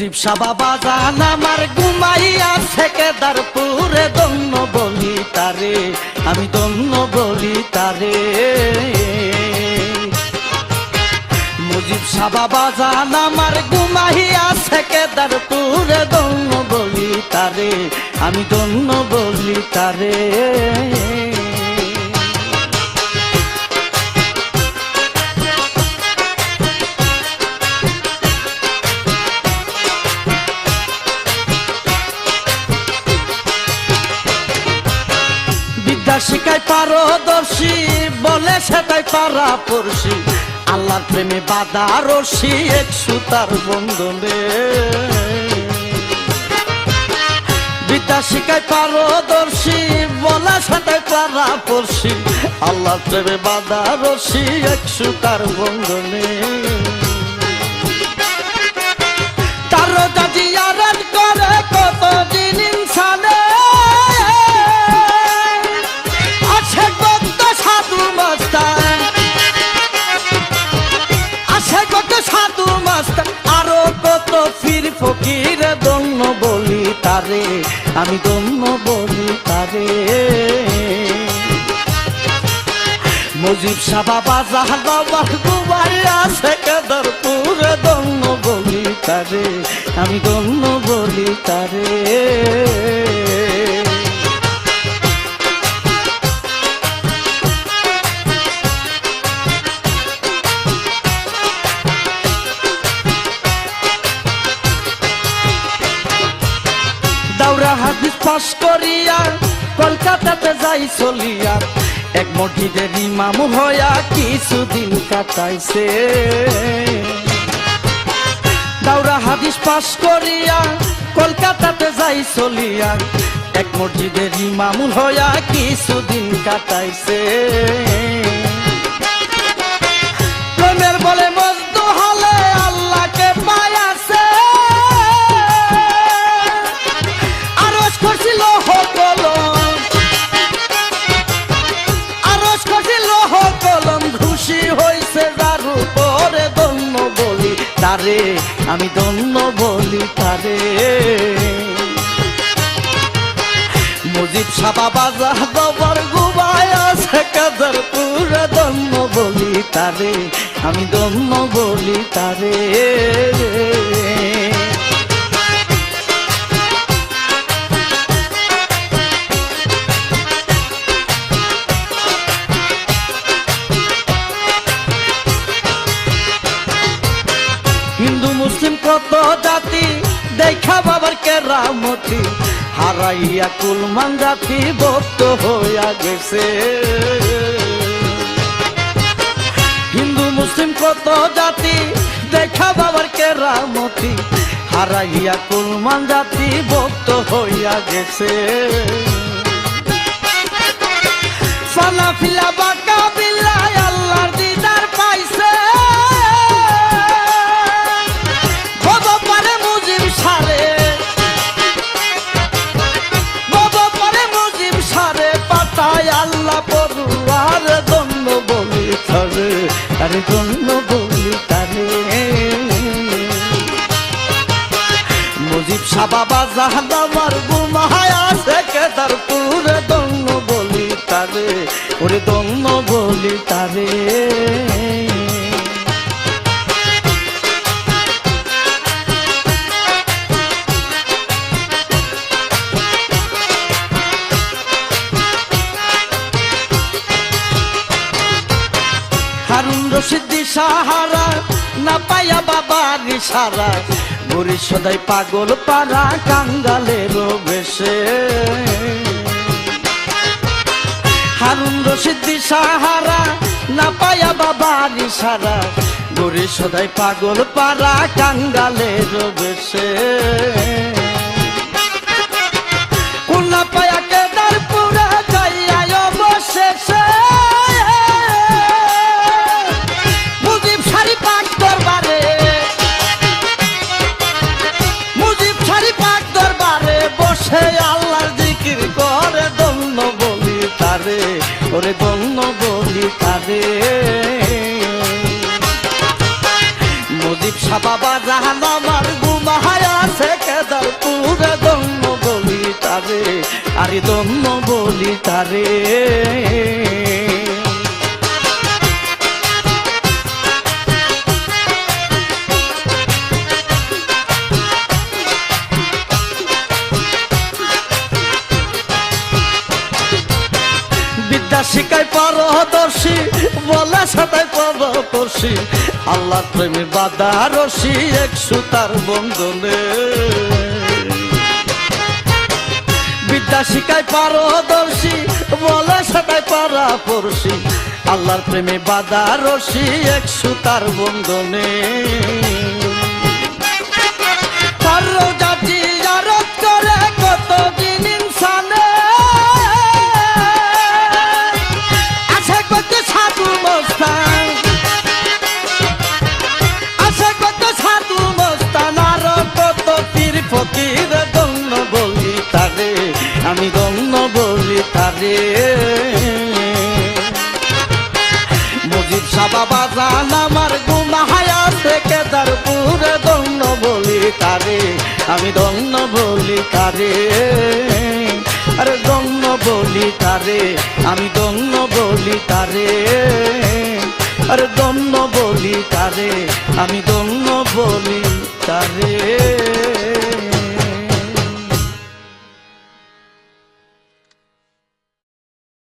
মুজিব শাহ বাবা জান আমার ঘুমাইয়া কেদারপুরে দন্য বলি তারে, আমি দন্য বলি তারে। মুজিব শাহ বাবা জান আমার ঘুমাইয়া কেদারপুরে দন্য বলি তারে, আমি দন্য বলি তারে। বিদ্যা শিখায় পারদর্শী বলে সেটাই পারা পড়শি, আল্লাহর প্রেমে বাঁধা রশি এক সুতার বন্ধনে। বিদ্যা শিখায় পারদর্শী বলে সেটাই পারা পড়শি, আল্লাহর প্রেমে বাঁধা রশি এক সুতার বন্ধনে। তারও যদি আরান করে কত দিন ইনসানে, আরো কত ফির ফকির দন্য বলি তারে, আমি দন্য বলি তারে। মুজিব শাহ বাবা জান আমার ঘুমাইয়া কেদারপুরে দন্য বলি তারে, আমি দন্য বলি তারে। দাওরা হাদিস পাশ করিয়া কলকাতাতে যাই চলিয়া, এক মসজিদের ইমাম হইয়া কিছুদিন কাটাইছে। দাওরা হাদিস পাশ করিয়া কলকাতাতে যাই চলিয়া, এক মসজিদের ইমাম হইয়া কিছুদিন কাটাইছে। প্রেমের বলে মজনু হলে আল্লাহকে পাইয়াছে, তারে আমি দন্য বলি তারে। মুজিব শাহ বাবা জান আমার ঘুমাইয়া কেদারপুরে দন্য বলি তারে, আমি দন্য বলি তারে। হিন্দু মুসলিম কত জাতি দেখা বাবার কেরামতি, হারাইয়া কুলমান জাতি ভক্ত হইয়া গেছে। হিন্দু মুসলিম কত জাতি দেখা বাবার কেরামতি, হারাইয়া কুলমান জাতি ভক্ত হইয়া গেছে। ফানা ফিলা বাঁকা বিল্লায় আল্লাহর দিদার পাইছে, আল্লাহ পড়ুয়ার দন্য বলি তারে, আরে দন্য বলি তারে। মুজিব শাহ বাবা জান আমার ঘুমাইয়া কেদারপুরে দন্য বলি তারে, ওরে দন্য বলি তারে। হারুন রশিদ সাহারা না পাইয়া বাবার ইশারা, বুড়ি সদাই পাগল পারা কাঙ্গালের বেশে। হারুন রশিদ সাহারা না পাইয়া বাবার ইশারা, বুড়ি সদাই পাগল পারা কাঙ্গালের বেশে। কুন্না পায়া কেদারপুরে যাইয়া অবশেষে, আল্লাহর জিকির করে দন্য বলি তারে, ওরে দন্য বলি তারে। মুজিব শাহ বাবা জাহান আমার ঘুমায় আছে কেদারপুরে ধন্য বলি তারে আরে ধন্য বলি তারে বিদ্যা শিখায় পারদর্শী বলে সাদায় পারদর্শী আল্লাহ প্রেমে বাধা রশি এক সুতার বন্ধনে বিদ্যা শিখায় পারদর্শী বলে সাদায় পারদর্শী আল্লাহর প্রেমে বাধা রশি এক সুতার বন্ধনে জাতি জারত করে কতদিন ইনসানে ফকির গণ্য বলি তারে আমি গণ্য বলি তারে মজিদ শাহ বাবা জান আমার গুনাহায় আছে কেদারপুরে গণ্য বলি তারে আমি গণ্য বলি তারে আরে গণ্য বলি তারে আমি গণ্য বলি তারে আরে গণ্য বলি তারে আমি গণ্য বলি তারে